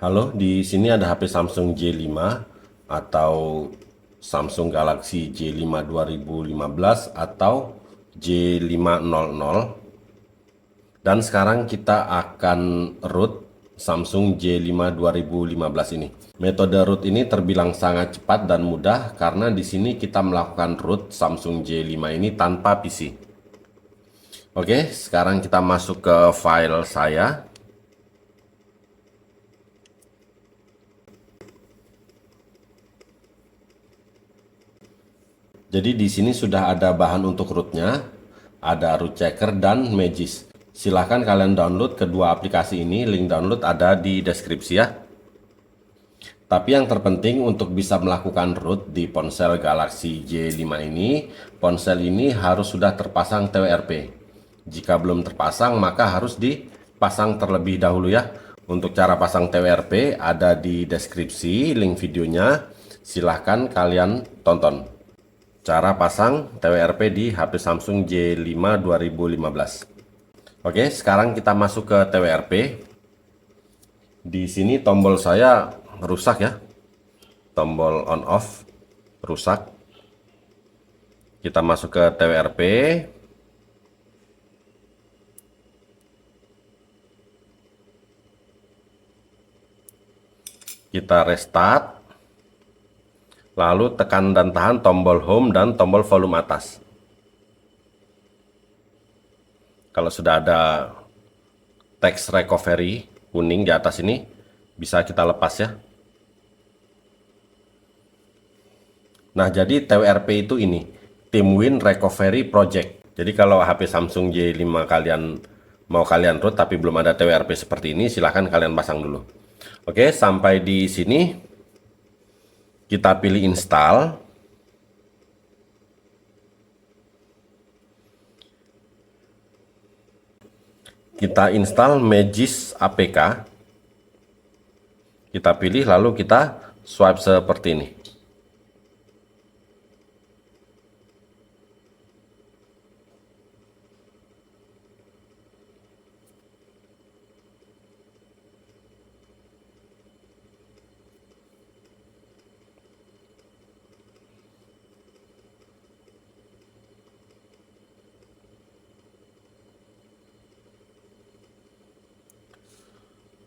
Halo, di sini ada HP Samsung J5 atau Samsung Galaxy J5 2015 atau J500. Dan sekarang kita akan root Samsung J5 2015 ini. Metode root ini terbilang sangat cepat dan mudah karena di sini kita melakukan root Samsung J5 ini tanpa PC. Oke, sekarang kita masuk ke file saya. Jadi di sini sudah ada bahan untuk rootnya, ada root checker dan Magis. Silahkan kalian download kedua aplikasi ini, link download ada di deskripsi ya. Tapi yang terpenting untuk bisa melakukan root di ponsel Galaxy J5 ini, ponsel ini harus sudah terpasang TWRP. Jika belum terpasang maka harus dipasang terlebih dahulu ya. Untuk cara pasang TWRP ada di deskripsi link videonya, silahkan kalian tonton. Cara pasang TWRP di HP Samsung J5 2015. Oke, sekarang kita masuk ke TWRP. Di sini tombol saya rusak ya. Tombol on off rusak. Kita masuk ke TWRP. Kita restart. Lalu tekan dan tahan tombol home dan tombol volume atas. Kalau sudah ada teks recovery kuning di atas ini, bisa kita lepas ya. Nah, jadi TWRP itu ini, Team Win Recovery Project. Jadi kalau HP Samsung J5 mau kalian root tapi belum ada TWRP seperti ini, silahkan kalian pasang dulu. Oke, sampai di sini kita pilih install. Kita install Magis APK. Kita pilih lalu kita swipe seperti ini.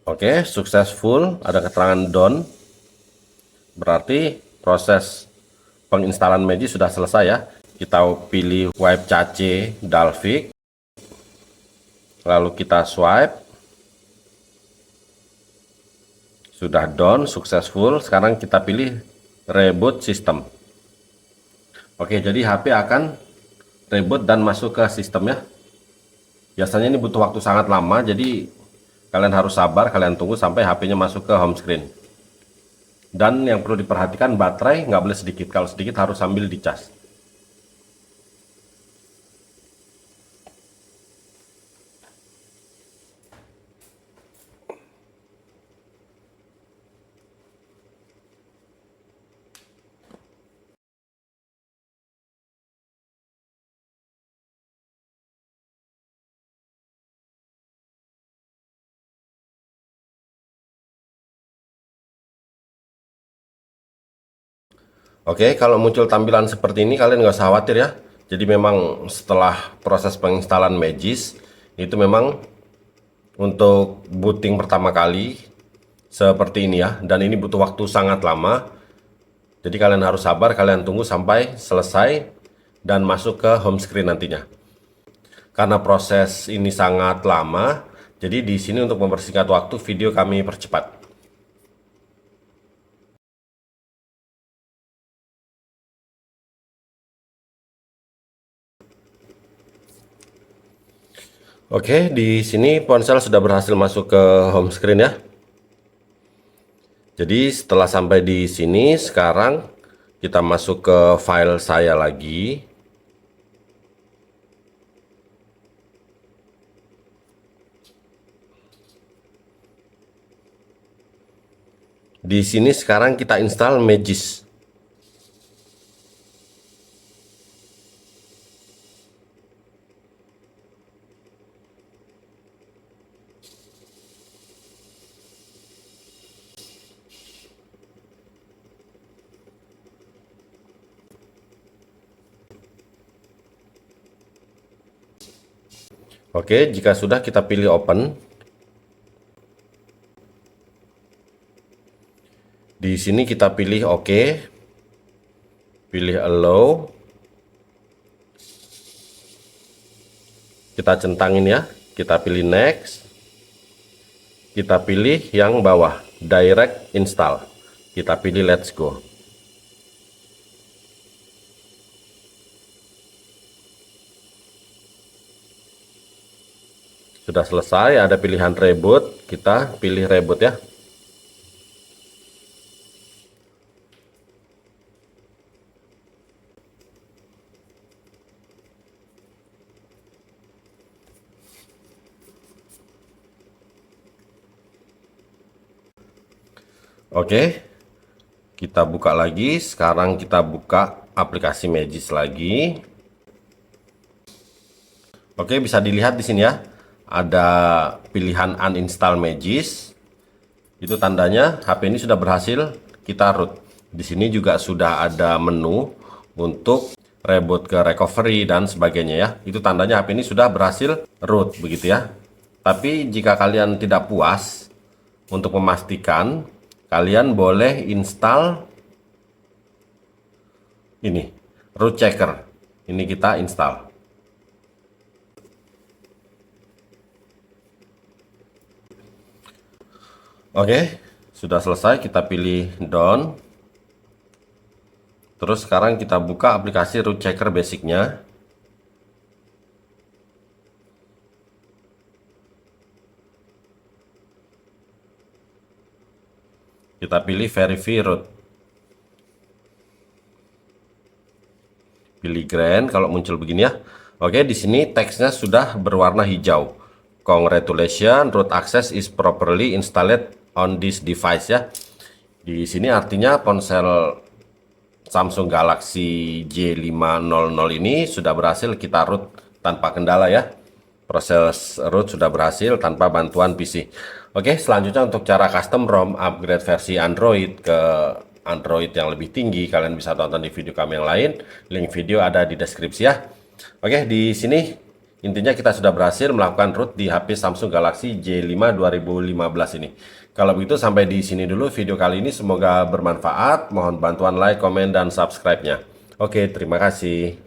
Oke, successful, ada keterangan done. Berarti proses penginstalan Magis sudah selesai ya. Kita pilih wipe cache Dalvik. Lalu kita swipe. Sudah done, successful. Sekarang kita pilih reboot system. Oke, jadi HP akan reboot dan masuk ke sistem ya. Biasanya ini butuh waktu sangat lama, jadi kalian harus sabar, kalian tunggu sampai HP-nya masuk ke home screen. Dan yang perlu diperhatikan, baterai nggak boleh sedikit. Kalau sedikit harus sambil dicas. Oke, kalau muncul tampilan seperti ini kalian nggak usah khawatir ya. Jadi memang setelah proses penginstalan Magis itu memang untuk booting pertama kali seperti ini ya. Dan ini butuh waktu sangat lama. Jadi kalian harus sabar, kalian tunggu sampai selesai dan masuk ke home screen nantinya. Karena proses ini sangat lama, jadi di sini untuk mempersingkat waktu video kami percepat. Oke, di sini ponsel sudah berhasil masuk ke home screen ya. Jadi setelah sampai di sini, sekarang kita masuk ke file saya lagi. Di sini sekarang kita install Magis. Oke, jika sudah kita pilih open. Di sini kita pilih oke. Pilih allow. Kita centangin ya. Kita pilih next. Kita pilih yang bawah, direct install. Kita pilih let's go. Sudah selesai, ada pilihan reboot, kita pilih reboot ya. Oke, kita buka lagi. Sekarang kita buka aplikasi Magis lagi. Oke, bisa dilihat di sini ya. Ada pilihan uninstall Magis. Itu tandanya HP ini sudah berhasil kita root. Di sini juga sudah ada menu untuk reboot ke recovery dan sebagainya ya. Itu tandanya HP ini sudah berhasil root begitu ya. Tapi jika kalian tidak puas, untuk memastikan kalian boleh install ini root checker. Ini kita install. Oke, sudah selesai, kita pilih down. Terus sekarang kita buka aplikasi root checker basicnya. Kita pilih verify root. Pilih grand kalau muncul begini ya. Oke, di sini teksnya sudah berwarna hijau. Congratulations, root access is properly installed on this device ya. Di sini artinya ponsel Samsung Galaxy J500 ini sudah berhasil kita root tanpa kendala ya. Proses root sudah berhasil tanpa bantuan PC. Oke, selanjutnya untuk cara custom ROM upgrade versi Android ke Android yang lebih tinggi, kalian bisa tonton di video kami yang lain. Link video ada di deskripsi ya. Oke, di sini intinya kita sudah berhasil melakukan root di HP Samsung Galaxy J5 2015 ini. Kalau begitu sampai di sini dulu video kali ini, semoga bermanfaat. Mohon bantuan like, komen, dan subscribe-nya. Oke, terima kasih.